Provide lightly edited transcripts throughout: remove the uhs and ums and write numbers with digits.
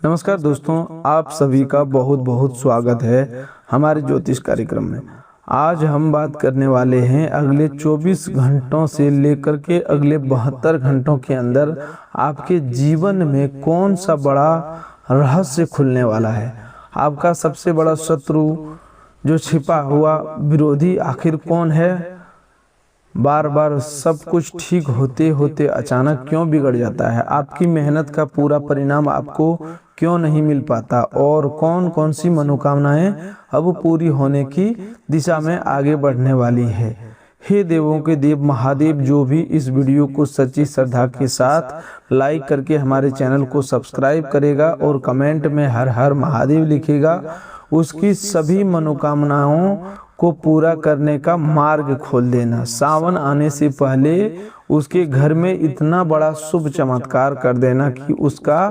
नमस्कार दोस्तों, आप सभी का बहुत बहुत स्वागत है हमारे ज्योतिष कार्यक्रम में। आज हम बात करने वाले हैं अगले 24 घंटों से लेकर के अगले 72 घंटों के अंदर आपके जीवन में कौन सा बड़ा रहस्य खुलने वाला है। आपका सबसे बड़ा शत्रु, जो छिपा हुआ विरोधी आखिर कौन है। बार बार सब कुछ ठीक होते होते अचानक क्यों बिगड़ जाता है। आपकी मेहनत का पूरा परिणाम आपको क्यों नहीं मिल पाता और कौन कौन सी मनोकामनाएं अब पूरी होने की दिशा में आगे बढ़ने वाली है। हे देवों के देव महादेव, जो भी इस वीडियो को सच्ची श्रद्धा के साथ लाइक करके हमारे चैनल को सब्सक्राइब करेगा और कमेंट में हर हर महादेव लिखेगा, उसकी सभी मनोकामनाओं को पूरा करने का मार्ग खोल देना। सावन आने से पहले उसके घर में इतना बड़ा शुभ चमत्कार कर देना कि उसका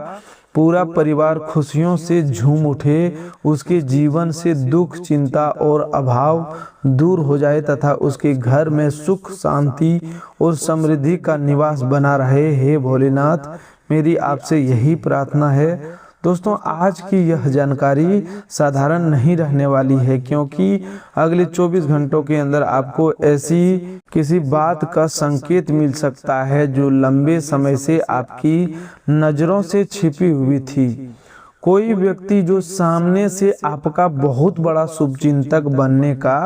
पूरा परिवार खुशियों से झूम उठे, उसके जीवन से दुख, चिंता और अभाव दूर हो जाए तथा उसके घर में सुख, शांति और समृद्धि का निवास बना रहे। हे भोलेनाथ, मेरी आपसे यही प्रार्थना है। दोस्तों, आज की यह जानकारी साधारण नहीं रहने वाली है, क्योंकि अगले 24 घंटों के अंदर आपको ऐसी किसी बात का संकेत मिल सकता है जो लंबे समय से आपकी नज़रों से छिपी हुई थी। कोई व्यक्ति जो सामने से आपका बहुत बड़ा शुभचिंतक बनने का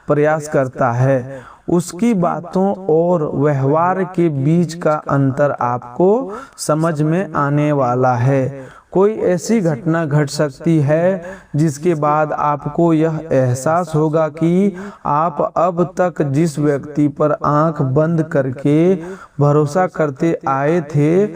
प्रयास करता है, उसकी बातों और व्यवहार के बीच का अंतर आपको समझ में आने वाला है। कोई ऐसी घटना घट सकती है जिसके बाद आपको यह एहसास होगा कि आप अब तक जिस व्यक्ति पर आंख बंद करके भरोसा करते आए थे,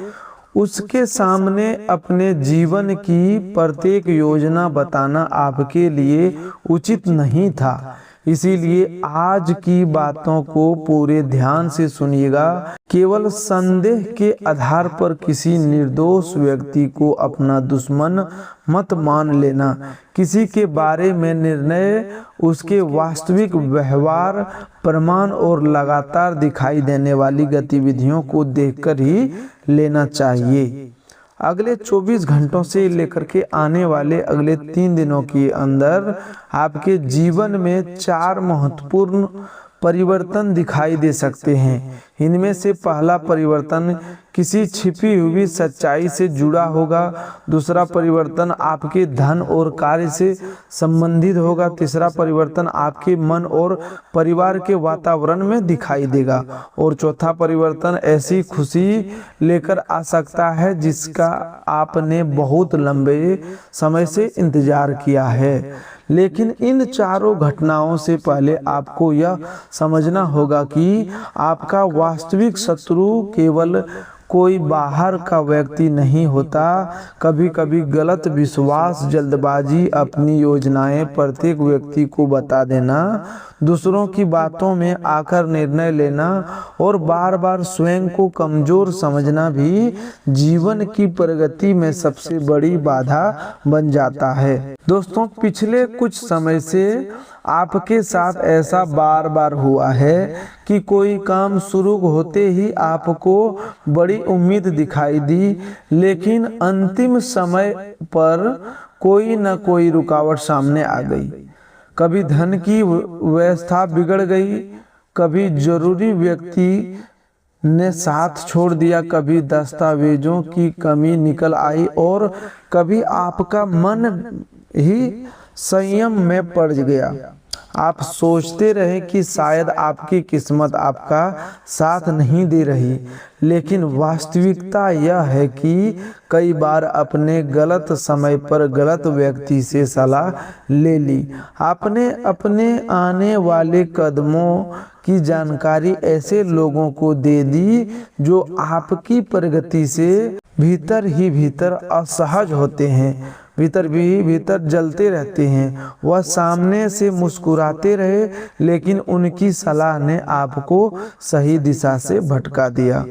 उसके सामने अपने जीवन की प्रत्येक योजना बताना आपके लिए उचित नहीं था। इसीलिए आज की बातों को पूरे ध्यान से सुनिएगा। केवल संदेह के आधार पर किसी निर्दोष व्यक्ति को अपना दुश्मन मत मान लेना। किसी के बारे में निर्णय उसके वास्तविक व्यवहार, प्रमाण और लगातार दिखाई देने वाली गतिविधियों को देखकर ही लेना चाहिए। अगले 24 घंटों से लेकर के आने वाले अगले 3 दिनों के अंदर आपके जीवन में 4 महत्वपूर्ण परिवर्तन दिखाई दे सकते हैं। इनमें से पहला परिवर्तन किसी छिपी हुई सच्चाई से जुड़ा होगा। दूसरा परिवर्तन आपके धन और कार्य से संबंधित होगा। तीसरा परिवर्तन आपके मन और परिवार के वातावरण में दिखाई देगा और चौथा परिवर्तन ऐसी खुशी लेकर आ सकता है जिसका आपने बहुत लंबे समय से इंतजार किया है। लेकिन इन चारों घटनाओं से पहले आपको यह समझना होगा कि आपका वास्तविक शत्रु केवल कोई बाहर का व्यक्ति नहीं होता। कभी कभी गलत विश्वास, जल्दबाजी, अपनी योजनाएं प्रत्येक व्यक्ति को बता देना, दूसरों की बातों में आकर निर्णय लेना और बार बार स्वयं को कमजोर समझना भी जीवन की प्रगति में सबसे बड़ी बाधा बन जाता है। दोस्तों, पिछले कुछ समय से आपके साथ ऐसा बार बार हुआ है कि कोई काम शुरू होते ही आपको बड़ी उम्मीद दिखाई दी, लेकिन अंतिम समय पर कोई न कोई रुकावट सामने आ गई। कभी धन की व्यवस्था बिगड़ गई, कभी जरूरी व्यक्ति ने साथ छोड़ दिया, कभी दस्तावेजों की कमी निकल आई और कभी आपका मन ही संयम में पड़ गया। आप सोचते रहे कि शायद आपकी किस्मत आपका साथ नहीं दे रही, लेकिन वास्तविकता यह है कि कई बार अपने गलत समय पर गलत व्यक्ति से सलाह ले ली। आपने अपने आने वाले कदमों की जानकारी ऐसे लोगों को दे दी जो आपकी प्रगति से भीतर ही भीतर असहज होते हैं, भीतर जलते रहते हैं। वह सामने से मुस्कुराते रहे, लेकिन उनकी सलाह ने आपको सही दिशा से भटका दिया।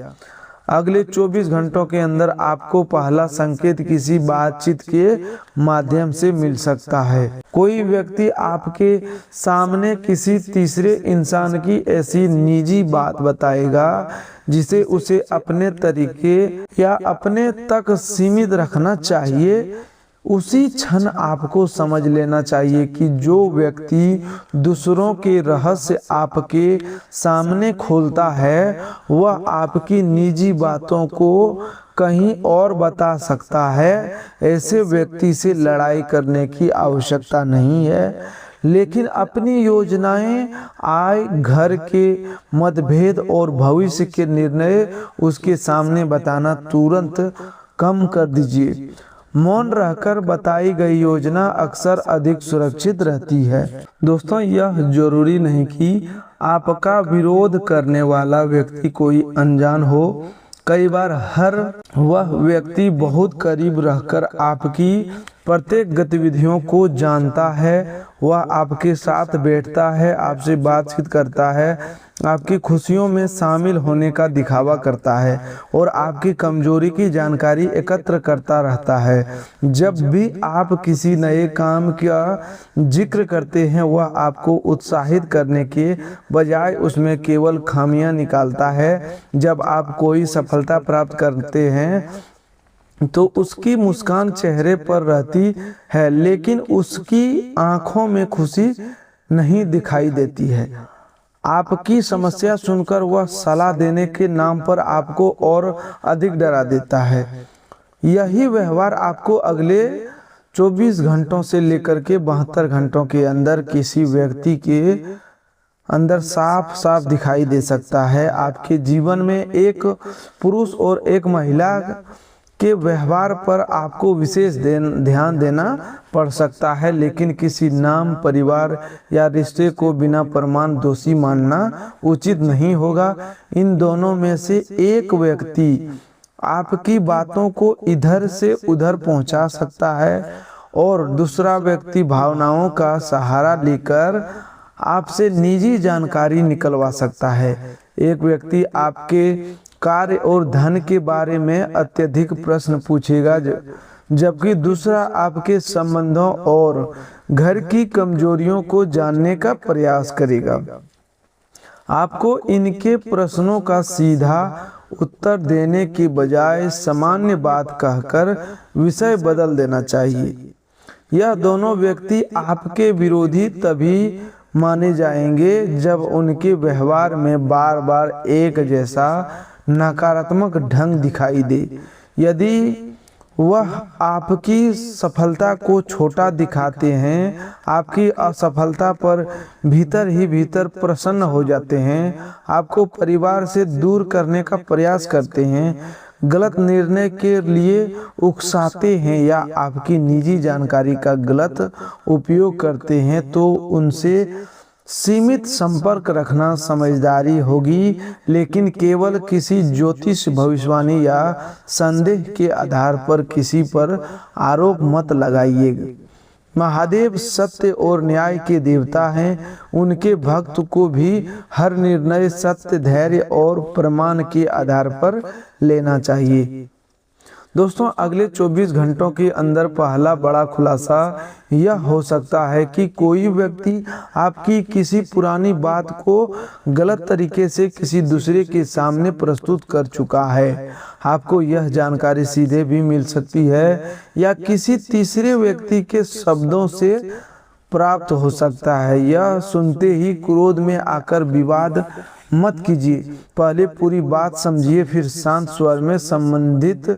अगले 24 घंटों के अंदर आपको पहला संकेत किसी बातचीत के माध्यम से मिल सकता है। कोई व्यक्ति आपके सामने किसी तीसरे इंसान की ऐसी निजी बात बताएगा जिसे उसे अपने तरीके या अपने तक सीमित रखना चाहिए। उसी क्षण आपको समझ लेना चाहिए कि जो व्यक्ति दूसरों के रहस्य आपके सामने खोलता है वह आपकी निजी बातों को कहीं और बता सकता है। ऐसे व्यक्ति से लड़ाई करने की आवश्यकता नहीं है, लेकिन अपनी योजनाएं, आय, घर के मतभेद और भविष्य के निर्णय उसके सामने बताना तुरंत कम कर दीजिए। मौन रहकर बताई गई योजना अक्सर अधिक सुरक्षित रहती है। दोस्तों, यह जरूरी नहीं कि आपका विरोध करने वाला व्यक्ति कोई अनजान हो। कई बार हर वह व्यक्ति बहुत करीब रहकर आपकी प्रत्येक गतिविधियों को जानता है। वह आपके साथ बैठता है, आपसे बातचीत करता है, आपकी खुशियों में शामिल होने का दिखावा करता है और आपकी कमजोरी की जानकारी एकत्र करता रहता है। जब भी आप किसी नए काम का जिक्र करते हैं वह आपको उत्साहित करने के बजाय उसमें केवल खामियां निकालता है। जब आप कोई सफलता प्राप्त करते हैं तो उसकी मुस्कान चेहरे पर रहती है, लेकिन उसकी आंखों में खुशी नहीं दिखाई देती है। आपकी समस्या सुनकर वह सलाह देने के नाम पर आपको और अधिक डरा देता है। यही व्यवहार आपको अगले 24 घंटों से लेकर के 72 घंटों के अंदर किसी व्यक्ति के अंदर साफ साफ दिखाई दे सकता है। आपके जीवन में एक पुरुष और एक महिला के व्यवहार पर आपको विशेष ध्यान देना पड़ सकता है, लेकिन किसी नाम, परिवार या रिश्ते को बिना प्रमाण दोषी मानना उचित नहीं होगा। इन दोनों में से एक व्यक्ति आपकी बातों को इधर से उधर पहुंचा सकता है और दूसरा व्यक्ति भावनाओं का सहारा लेकर आपसे निजी जानकारी निकलवा सकता है। एक व्यक्ति आपके कार्य और धन के बारे में अत्यधिक प्रश्न पूछेगा, जबकि दूसरा आपके संबंधों और घर की कमजोरियों को जानने का प्रयास करेगा। आपको इनके प्रश्नों का सीधा उत्तर देने के बजाय सामान्य बात कहकर विषय बदल देना चाहिए। यह दोनों व्यक्ति आपके विरोधी तभी माने जाएंगे जब उनके व्यवहार में बार बार एक जैसा नकारात्मक ढंग दिखाई दे। यदि वह आपकी सफलता को छोटा दिखाते हैं, आपकी असफलता पर भीतर ही भीतर प्रसन्न हो जाते हैं, आपको परिवार से दूर करने का प्रयास करते हैं, गलत निर्णय के लिए उकसाते हैं या आपकी निजी जानकारी का गलत उपयोग करते हैं, तो उनसे सीमित संपर्क रखना समझदारी होगी, लेकिन केवल किसी ज्योतिष, भविष्यवाणी या संदेह के आधार पर किसी पर आरोप मत लगाइएगा। महादेव सत्य और न्याय के देवता हैं। उनके भक्त को भी हर निर्णय सत्य, धैर्य और प्रमाण के आधार पर लेना चाहिए। दोस्तों, अगले 24 घंटों के अंदर पहला बड़ा खुलासा यह हो सकता है कि कोई व्यक्ति आपकी किसी पुरानी बात को गलत तरीके से किसी दूसरे के सामने प्रस्तुत कर चुका है। आपको यह जानकारी सीधे भी मिल सकती है या किसी तीसरे व्यक्ति के शब्दों से प्राप्त हो सकता है। यह सुनते ही क्रोध में आकर विवाद मत कीजिए। पहले पूरी बात समझिए, फिर शांत स्वर में संबंधित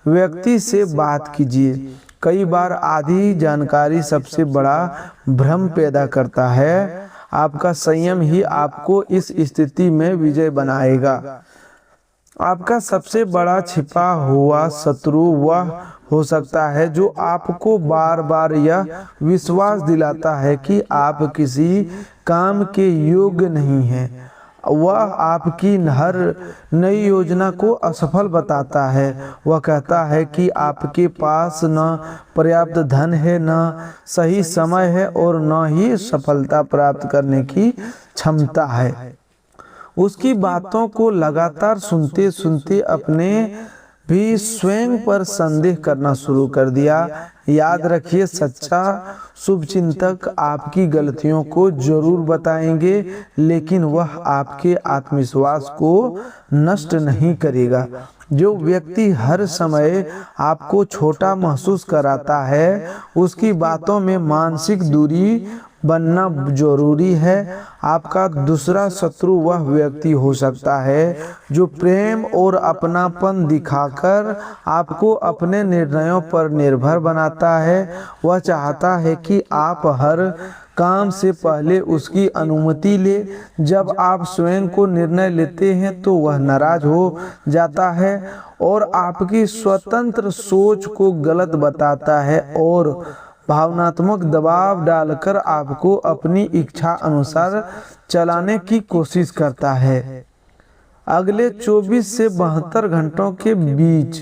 व्यक्ति से बात कीजिए। कई बार आधी जानकारी सबसे बड़ा भ्रम पैदा करता है। आपका संयम ही आपको इस स्थिति में विजय बनाएगा। आपका सबसे बड़ा छिपा हुआ शत्रु वह हो सकता है जो आपको बार बार यह विश्वास दिलाता है कि आप किसी काम के योग्य नहीं हैं। वह आपकी हर नई योजना को असफल बताता है। वह कहता है कि आपके पास न पर्याप्त धन है, न सही समय है और न ही सफलता प्राप्त करने की क्षमता है। उसकी बातों को लगातार सुनते सुनते अपने भी स्वयं पर संदेह करना शुरू कर दिया। याद रखिए, सच्चा शुभचिंतक आपकी गलतियों को जरूर बताएंगे, लेकिन वह आपके आत्मविश्वास को नष्ट नहीं करेगा। जो व्यक्ति हर समय आपको छोटा महसूस कराता है, उसकी बातों में मानसिक दूरी बनना जरूरी है। आपका दूसरा शत्रु वह व्यक्ति हो सकता है जो प्रेम और अपनापन दिखाकर आपको अपने निर्णयों पर निर्भर बनाता है। वह चाहता है कि आप हर काम से पहले उसकी अनुमति ले। जब आप स्वयं को निर्णय लेते हैं तो वह नाराज हो जाता है और आपकी स्वतंत्र सोच को गलत बताता है और भावनात्मक दबाव डालकर आपको अपनी इच्छा अनुसार चलाने की कोशिश करता है। अगले 24 से 72 घंटों के बीच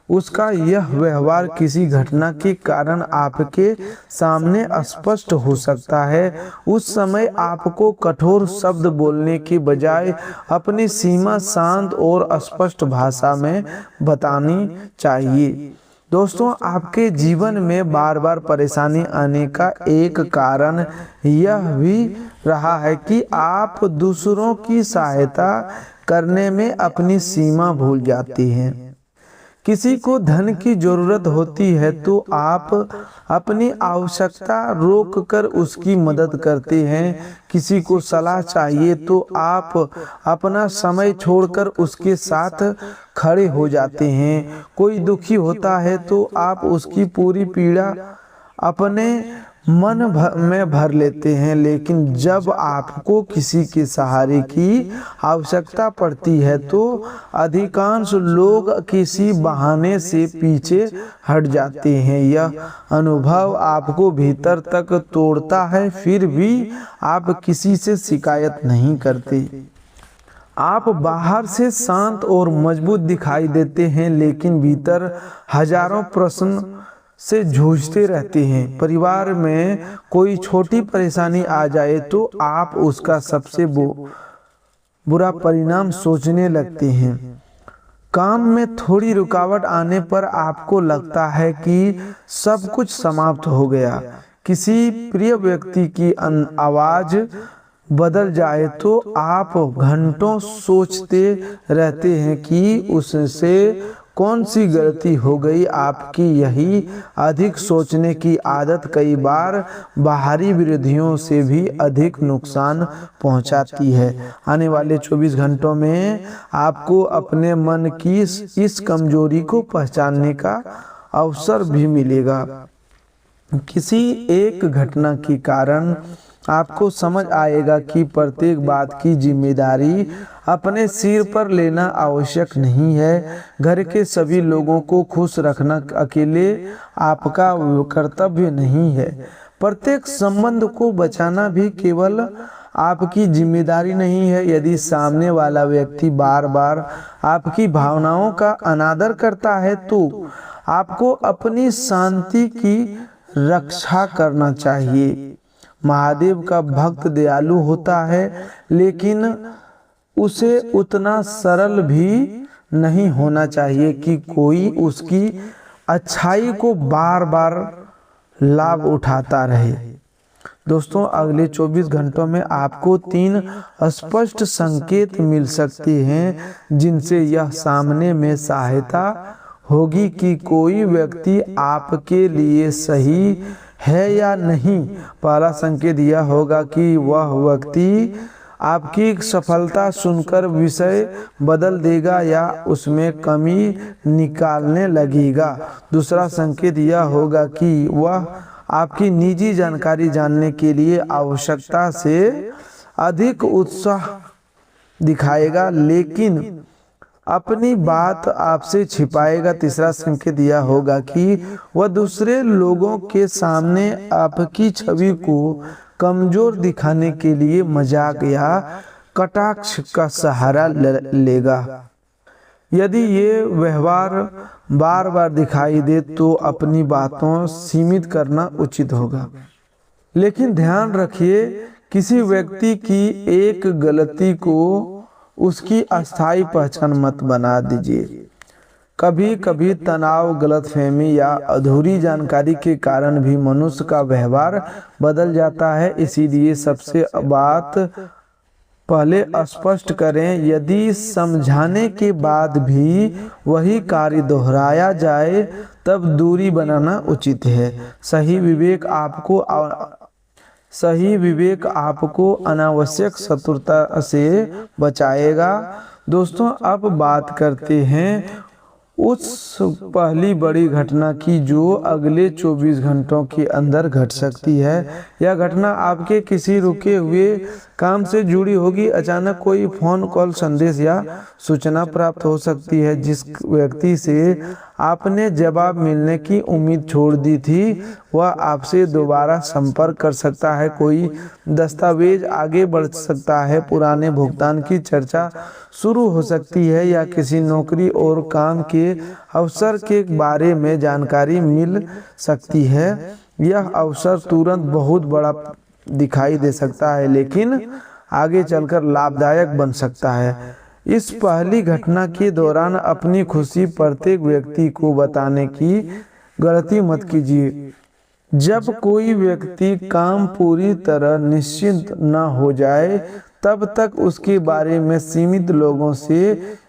उसका यह व्यवहार किसी घटना के कारण आपके सामने स्पष्ट हो सकता है। उस समय आपको कठोर शब्द बोलने की बजाय अपनी सीमा शांत और स्पष्ट भाषा में बतानी चाहिए। दोस्तों, आपके जीवन में बार बार परेशानी आने का एक कारण यह भी रहा है कि आप दूसरों की सहायता करने में अपनी सीमा भूल जाती हैं। किसी को धन की जरूरत होती है तो आप अपनी आवश्यकता रोककर उसकी मदद करते हैं। किसी को सलाह चाहिए तो आप अपना समय छोड़कर उसके साथ खड़े हो जाते हैं। कोई दुखी होता है तो आप उसकी पूरी पीड़ा अपने मन में भर लेते हैं। लेकिन जब आपको किसी के सहारे की आवश्यकता पड़ती है तो अधिकांश लोग किसी बहाने से पीछे हट जाते हैं। यह अनुभव आपको भीतर तक तोड़ता है, फिर भी आप किसी से शिकायत नहीं करते। आप बाहर से शांत और मजबूत दिखाई देते हैं, लेकिन भीतर हजारों प्रश्न से जूझते रहते हैं। परिवार में कोई छोटी परेशानी आ जाए तो आप उसका सबसे बुरा परिणाम सोचने लगते हैं। काम में थोड़ी रुकावट आने पर आपको लगता है कि सब कुछ समाप्त हो गया। किसी प्रिय व्यक्ति की आवाज बदल जाए तो आप घंटों सोचते रहते हैं कि उससे कौन सी गलती हो गई। आपकी यही अधिक सोचने की आदत कई बार बाहरी विरोधियों से भी अधिक नुकसान पहुंचाती है। आने वाले 24 घंटों में आपको अपने मन की इस कमजोरी को पहचानने का अवसर भी मिलेगा। किसी एक घटना के कारण आपको समझ आएगा कि प्रत्येक बात की जिम्मेदारी अपने सिर पर लेना आवश्यक नहीं है। घर के सभी लोगों को खुश रखना अकेले आपका कर्तव्य नहीं है। प्रत्येक संबंध को बचाना भी केवल आपकी जिम्मेदारी नहीं है। यदि सामने वाला व्यक्ति बार बार आपकी भावनाओं का अनादर करता है तो आपको अपनी शांति की रक्षा करना चाहिए। महादेव का भक्त दयालु होता है, लेकिन उसे उतना सरल भी नहीं होना चाहिए कि कोई उसकी अच्छाई को बार बार लाभ उठाता रहे। दोस्तों, अगले 24 घंटों में आपको 3 स्पष्ट संकेत मिल सकते हैं जिनसे यह सामने में सहायता होगी कि कोई व्यक्ति आपके लिए सही है या नहीं। पहला संकेत यह होगा कि वह व्यक्ति आपकी सफलता सुनकर विषय बदल देगा या उसमें कमी निकालने लगेगा। दूसरा संकेत यह होगा कि वह आपकी निजी जानकारी जानने के लिए आवश्यकता से अधिक उत्साह दिखाएगा, लेकिन अपनी बात आपसे छिपाएगा। तीसरा संकेत यह होगा कि वह दूसरे लोगों के सामने आपकी छवि को कमजोर दिखाने के लिए मजाक या कटाक्ष का सहारा लेगा। यदि ये व्यवहार बार बार दिखाई दे तो अपनी बातों सीमित करना उचित होगा। लेकिन ध्यान रखिए, किसी व्यक्ति की एक गलती को उसकी अस्थायी पहचान मत बना दीजिए। कभी कभी तनाव, गलतफहमी या अधूरी जानकारी के कारण भी मनुष्य का व्यवहार बदल जाता है। इसीलिए सबसे बात पहले स्पष्ट करें। यदि समझाने के बाद भी वही कार्य दोहराया जाए तब दूरी बनाना उचित है। सही विवेक आपको अनावश्यक शत्रुता से बचाएगा। दोस्तों, अब बात करते हैं उस पहली बड़ी घटना की जो अगले 24 घंटों के अंदर घट सकती है। यह घटना आपके किसी रुके हुए काम से जुड़ी होगी। अचानक कोई फोन कॉल, संदेश या सूचना प्राप्त हो सकती है। जिस व्यक्ति से आपने जवाब मिलने की उम्मीद छोड़ दी थी वह आपसे दोबारा संपर्क कर सकता है। कोई दस्तावेज आगे बढ़ सकता है, पुराने भुगतान की चर्चा शुरू हो सकती है या किसी नौकरी और काम के अवसर के बारे में जानकारी मिल सकती है। यह अवसर तुरंत बहुत बड़ा दिखाई दे सकता है लेकिन आगे चलकर लाभदायक बन सकता है। इस पहली घटना के दौरान अपनी खुशी प्रत्येक व्यक्ति को बताने की गलती मत कीजिए। जब कोई व्यक्ति काम पूरी तरह निश्चित न हो जाए तब तक उसके बारे में सीमित लोगों से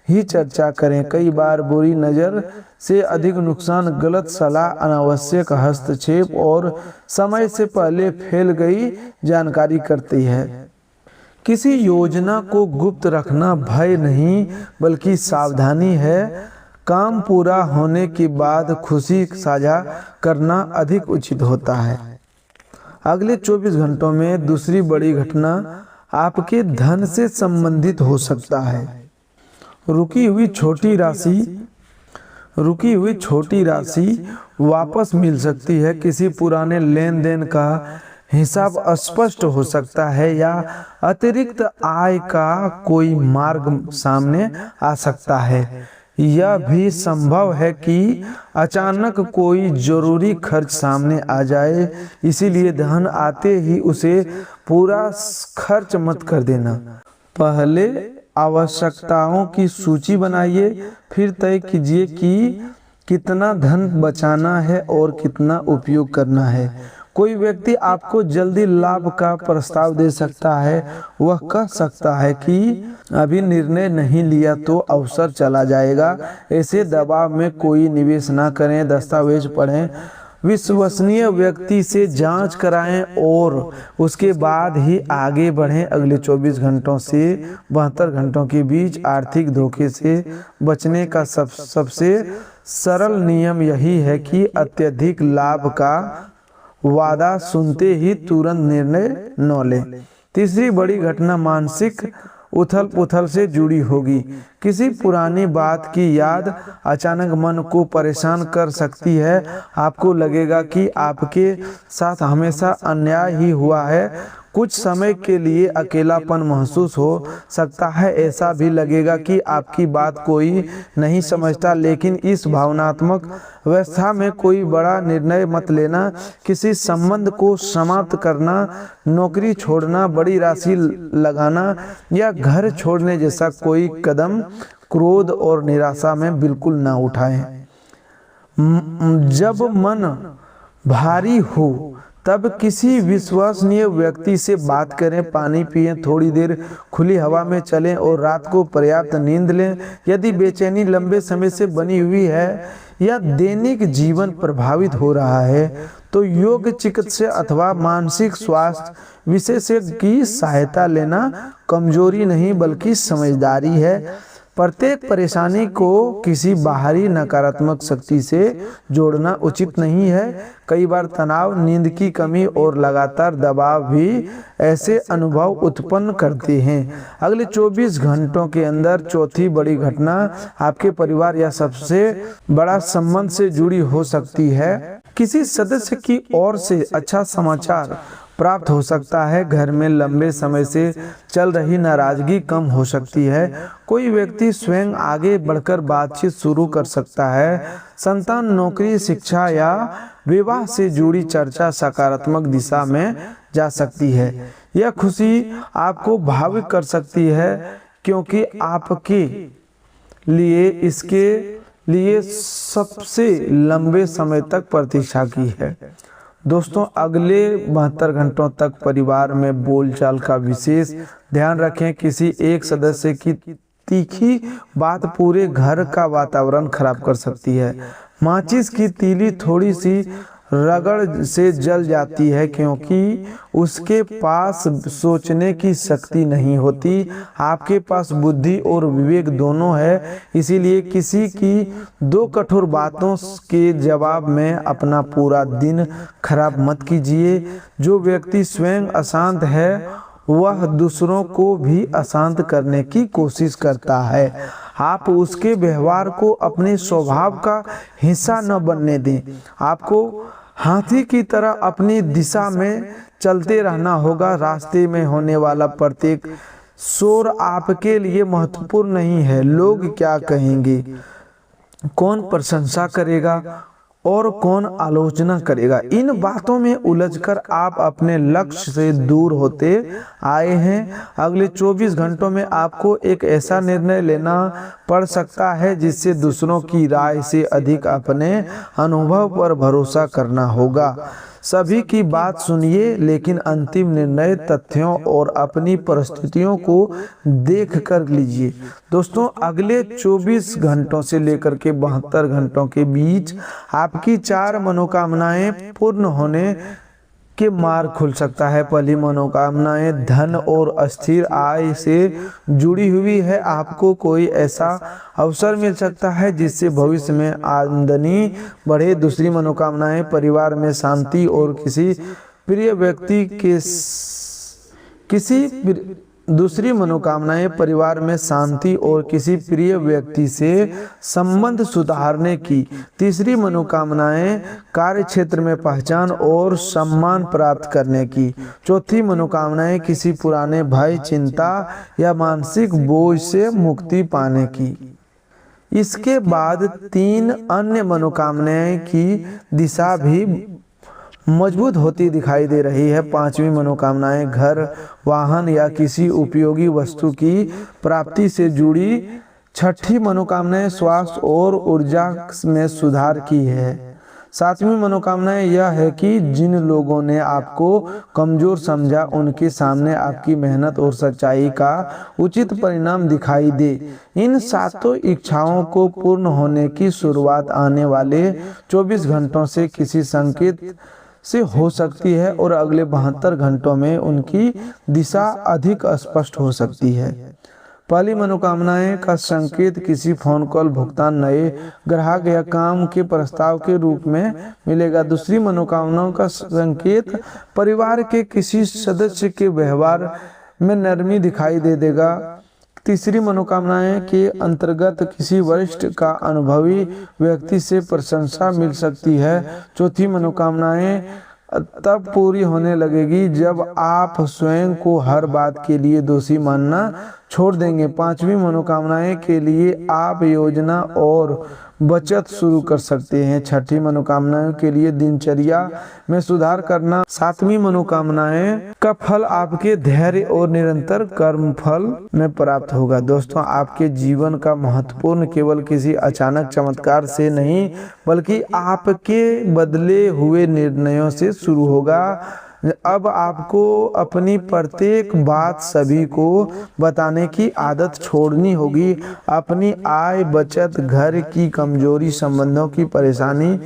ही चर्चा करें। कई बार बुरी नज़र से अधिक नुकसान गलत सलाह, अनावश्यक हस्तक्षेप और समय से पहले फैल गई जानकारी करती है। किसी योजना को गुप्त रखना भय नहीं बल्कि सावधानी है। काम पूरा होने के बाद खुशी साझा करना अधिक उचित होता है। अगले 24 घंटों में दूसरी बड़ी घटना आपके धन से संबंधित हो सकता है। रुकी हुई छोटी राशि वापस मिल सकती है। किसी पुराने लेन देन का हिसाब स्पष्ट हो सकता है या अतिरिक्त आय का कोई मार्ग सामने आ सकता है। यह भी संभव है कि अचानक कोई जरूरी खर्च सामने आ जाए, इसीलिए धन आते ही उसे पूरा खर्च मत कर देना। पहले आवश्यकताओं की सूची बनाइए, फिर तय कीजिए कि कितना धन बचाना है और कितना उपयोग करना है। कोई व्यक्ति आपको जल्दी लाभ का प्रस्ताव दे सकता है। वह कह सकता है कि अभी निर्णय नहीं लिया तो अवसर चला जाएगा। ऐसे दबाव में कोई निवेश न करें। दस्तावेज पढ़ें, विश्वसनीय व्यक्ति से जांच कराएं और उसके बाद ही आगे बढ़ें। अगले 24 घंटों से 72 घंटों के बीच आर्थिक धोखे से बचने का सबसे सरल नियम यही है कि अत्यधिक लाभ का वादा सुनते ही तुरंत निर्णय न लें। तीसरी बड़ी घटना मानसिक उथल पुथल से जुड़ी होगी। किसी पुरानी बात की याद अचानक मन को परेशान कर सकती है। आपको लगेगा कि आपके साथ हमेशा अन्याय ही हुआ है। कुछ समय के लिए अकेलापन महसूस हो सकता है। ऐसा भी लगेगा कि आपकी बात कोई नहीं समझता। लेकिन इस भावनात्मक अवस्था में कोई बड़ा निर्णय मत लेना। किसी संबंध को समाप्त करना, नौकरी छोड़ना, बड़ी राशि लगाना या घर छोड़ने जैसा कोई कदम क्रोध और निराशा में बिल्कुल ना उठाएं। जब मन भारी हो तब किसी विश्वसनीय व्यक्ति से बात करें, पानी पिएं, थोड़ी देर खुली हवा में चलें और रात को पर्याप्त नींद लें। यदि बेचैनी लंबे समय से बनी हुई है या दैनिक जीवन प्रभावित हो रहा है तो योग चिकित्सक अथवा मानसिक स्वास्थ्य विशेषज्ञ की सहायता लेना कमजोरी नहीं बल्कि समझदारी है। प्रत्येक परेशानी को किसी बाहरी नकारात्मक शक्ति से जोड़ना उचित नहीं है। कई बार तनाव, नींद की कमी और लगातार दबाव भी ऐसे अनुभव उत्पन्न करते हैं। अगले 24 घंटों के अंदर चौथी बड़ी घटना आपके परिवार या सबसे बड़ा संबंध से जुड़ी हो सकती है। किसी सदस्य की ओर से अच्छा समाचार प्राप्त हो सकता है। घर में लंबे समय से चल रही नाराजगी कम हो सकती है। कोई व्यक्ति स्वयं आगे बढ़कर बातचीत शुरू कर सकता है। संतान, नौकरी, शिक्षा या विवाह से जुड़ी चर्चा सकारात्मक दिशा में जा सकती है। यह खुशी आपको भावुक कर सकती है क्योंकि आपके लिए इसके लिए सबसे लंबे समय तक प्रतीक्षा की है। दोस्तों अगले 72 घंटों तक परिवार में बोलचाल का विशेष ध्यान रखें। किसी एक सदस्य की तीखी बात पूरे घर का वातावरण खराब कर सकती है। माचिस की तीली थोड़ी सी रगड़ से जल जाती है क्योंकि उसके पास सोचने की शक्ति नहीं होती। आपके पास बुद्धि और विवेक दोनों है, इसीलिए किसी की दो कठोर बातों के जवाब में अपना पूरा दिन खराब मत कीजिए। जो व्यक्ति स्वयं अशांत है वह दूसरों को भी अशांत करने की कोशिश करता है। आप उसके व्यवहार को अपने स्वभाव का हिस्सा न बनने दें। आपको हाथी की तरह अपनी दिशा में चलते रहना होगा। रास्ते में होने वाला प्रत्येक शोर आपके लिए महत्वपूर्ण नहीं है। लोग क्या कहेंगे, कौन प्रशंसा करेगा और कौन आलोचना करेगा, इन बातों में उलझकर आप अपने लक्ष्य से दूर होते आए हैं। अगले 24 घंटों में आपको एक ऐसा निर्णय लेना पड़ सकता है जिससे दूसरों की राय से अधिक अपने अनुभव पर भरोसा करना होगा। सभी की बात सुनिए, लेकिन अंतिम निर्णय तथ्यों और अपनी परिस्थितियों को देख कर लीजिए। दोस्तों अगले 24 घंटों से लेकर के 72 घंटों के बीच आपकी 4 मनोकामनाएं पूर्ण होने के मार्ग खुल सकता है। पहली मनोकामनाएं धन और अस्थिर आय से जुड़ी हुई है। आपको कोई ऐसा अवसर मिल सकता है जिससे भविष्य में आमदनी बढ़े। दूसरी मनोकामनाएं परिवार में शांति और दूसरी मनोकामनाएं परिवार में शांति और किसी प्रिय व्यक्ति से संबंध सुधारने की। तीसरी मनोकामनाएं कार्य क्षेत्र में पहचान और सम्मान प्राप्त करने की। चौथी मनोकामनाएं किसी पुराने भय, चिंता या मानसिक बोझ से मुक्ति पाने की। इसके बाद 3 अन्य मनोकामनाएं की दिशा भी मजबूत होती दिखाई दे रही है। 5वीं मनोकामनाएं घर, वाहन या किसी उपयोगी वस्तु की प्राप्ति से जुड़ी। 6ठी मनोकामनाएं स्वास्थ्य और ऊर्जा में सुधार की है। 7वीं मनोकामनाएं यह है कि जिन लोगों ने आपको कमजोर समझा उनके सामने आपकी मेहनत और सच्चाई का उचित परिणाम दिखाई दे। इन 7 इच्छाओं को पूर्ण होने की शुरुआत आने वाले 24 घंटों से किसी संकेत से हो सकती है और अगले 72 घंटों में उनकी दिशा अधिक स्पष्ट हो सकती है। पहली मनोकामनाएं का संकेत किसी फोन कॉल, भुगतान, नए ग्राहक या काम के प्रस्ताव के रूप में मिलेगा। दूसरी मनोकामनाओं का संकेत परिवार के किसी सदस्य के व्यवहार में नरमी दिखाई दे देगा। तीसरी मनोकामनाएं के अंतर्गत किसी वरिष्ठ का अनुभवी व्यक्ति से प्रशंसा मिल सकती है। चौथी मनोकामनाएं तब पूरी होने लगेगी जब आप स्वयं को हर बात के लिए दोषी मानना छोड़ देंगे। 5वीं मनोकामनाएं के लिए आप योजना और बचत शुरू कर सकते हैं। 6ठी मनोकामनाएं के लिए दिनचर्या में सुधार करना। 7वीं मनोकामनाएं का फल आपके धैर्य और निरंतर कर्म फल में प्राप्त होगा। दोस्तों आपके जीवन का महत्वपूर्ण केवल किसी अचानक चमत्कार से नहीं बल्कि आपके बदले हुए निर्णयों से शुरू होगा। अब आपको अपनी प्रत्येक बात सभी को बताने की आदत छोड़नी होगी। अपनी आय, बचत, घर की कमजोरी, संबंधों की परेशानी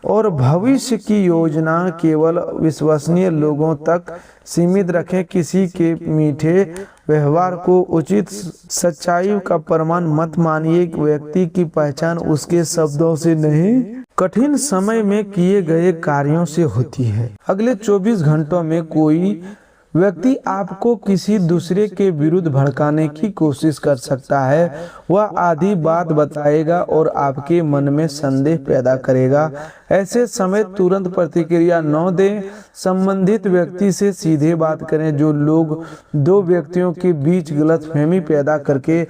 और भविष्य की योजना केवल विश्वसनीय लोगों तक सीमित रखें। किसी के मीठे व्यवहार को उचित सच्चाई का प्रमाण मत मानिए। व्यक्ति की पहचान उसके शब्दों से नहीं कठिन समय में किए गए कार्यों से होती है। अगले 24 घंटों में कोई व्यक्ति आपको किसी दूसरे के विरुद्ध भड़काने की कोशिश कर सकता है। वह आधी बात बताएगा और आपके मन में संदेह पैदा करेगा। ऐसे समय तुरंत प्रतिक्रिया न दें। संबंधित व्यक्ति से सीधे बात करें। जो लोग 2 व्यक्तियों के बीच गलतफहमी पैदा करके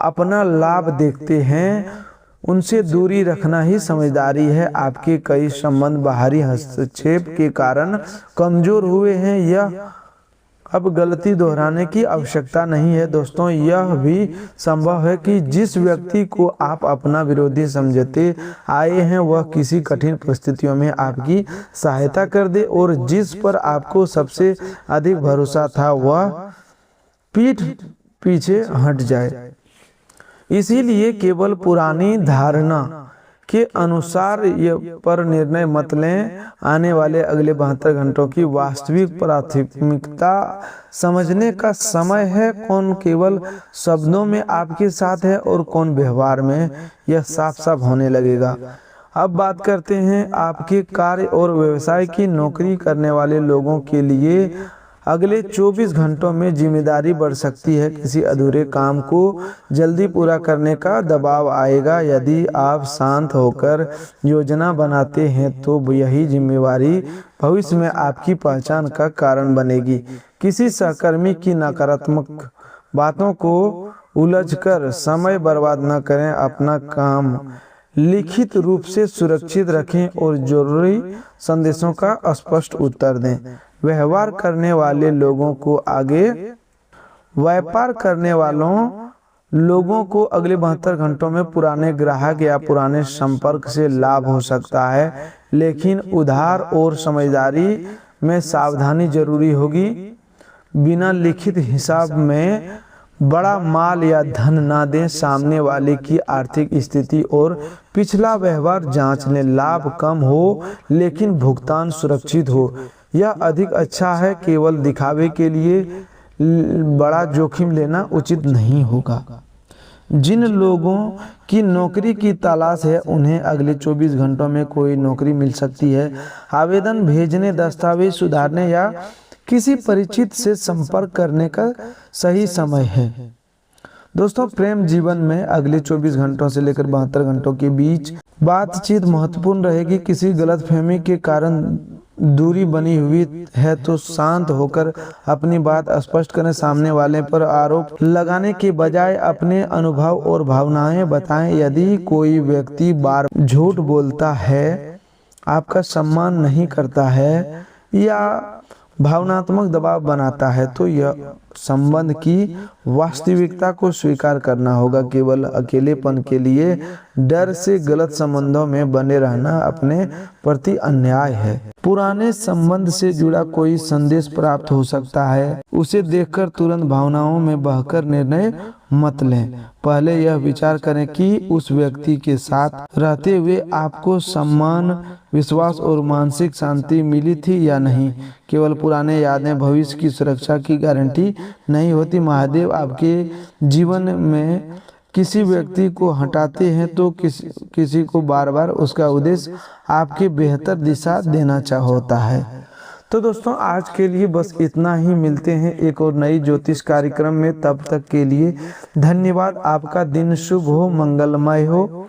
अपना लाभ देखते हैं उनसे दूरी रखना ही समझदारी है। आपके कई संबंध बाहरी हस्तक्षेप के कारण कमजोर हुए हैं। यह अब गलती दोहराने की आवश्यकता नहीं है दोस्तों। यह भी संभव है कि जिस व्यक्ति को आप अपना विरोधी समझते आए हैं वह किसी कठिन परिस्थितियों में आपकी सहायता कर दे, और जिस पर आपको सबसे अधिक भरोसा था वह पीठ पीछे हट जाए। इसीलिए केवल पुरानी धारणा के अनुसार ये पर निर्णय मत लें। आने वाले अगले 72 घंटों की वास्तविक प्राथमिकता समझने का समय है। कौन केवल शब्दों में आपके साथ है और कौन व्यवहार में, यह साफ साफ होने लगेगा। अब बात करते हैं आपके कार्य और व्यवसाय की। नौकरी करने वाले लोगों के लिए अगले 24 घंटों में जिम्मेदारी बढ़ सकती है। किसी अधूरे काम को जल्दी पूरा करने का दबाव आएगा। यदि आप शांत होकर योजना बनाते हैं तो यही जिम्मेदारी भविष्य में आपकी पहचान का कारण बनेगी। किसी सहकर्मी की नकारात्मक बातों को उलझकर समय बर्बाद न करें। अपना काम लिखित रूप से सुरक्षित रखें और जरूरी संदेशों का स्पष्ट उत्तर दें। व्यवहार करने वाले लोगों को व्यापार करने वालों लोगों को अगले 72 घंटों में पुराने ग्राहक या पुराने संपर्क से लाभ हो सकता है, लेकिन उधार और समझदारी में सावधानी जरूरी होगी। बिना लिखित हिसाब में बड़ा माल या धन ना दें। सामने वाले की आर्थिक स्थिति और पिछला व्यवहार जांच लें। लाभ कम हो लेकिन भुगतान सुरक्षित हो, यह अधिक अच्छा है। केवल दिखावे के लिए बड़ा जोखिम लेना उचित नहीं होगा। जिन लोगों की नौकरी की तलाश है उन्हें अगले 24 घंटों में कोई नौकरी मिल सकती है। आवेदन भेजने, दस्तावेज सुधारने या किसी परिचित से संपर्क करने का सही समय है। दोस्तों, प्रेम जीवन में अगले 24 घंटों से लेकर 72 घंटों के बीच बातचीत महत्वपूर्ण रहेगी। किसी गलतफहमी के कारण दूरी बनी हुई है तो शांत होकर अपनी बात स्पष्ट करें। सामने वाले पर आरोप लगाने के बजाय अपने अनुभव और भावनाएं बताएं। यदि कोई व्यक्ति बार झूठ बोलता है, आपका सम्मान नहीं करता है या भावनात्मक दबाव बनाता है तो यह संबंध की वास्तविकता को स्वीकार करना होगा। केवल अकेलेपन के लिए डर से गलत संबंधों में बने रहना अपने प्रति अन्याय है। पुराने संबंध से जुड़ा कोई संदेश प्राप्त हो सकता है, उसे देखकर तुरंत भावनाओं में बहकर निर्णय मत लें। पहले यह विचार करें कि उस व्यक्ति के साथ रहते हुए आपको सम्मान, विश्वास और मानसिक शांति मिली थी या नहीं। केवल पुराने यादें भविष्य की सुरक्षा की गारंटी नहीं होती। महादेव आपके जीवन में किसी व्यक्ति को हटाते हैं तो किसी को बार बार उसका उद्देश्य आपके बेहतर दिशा देना होता है। तो दोस्तों, आज के लिए बस इतना ही। मिलते हैं एक और नई ज्योतिष कार्यक्रम में। तब तक के लिए धन्यवाद। आपका दिन शुभ हो, मंगलमय हो।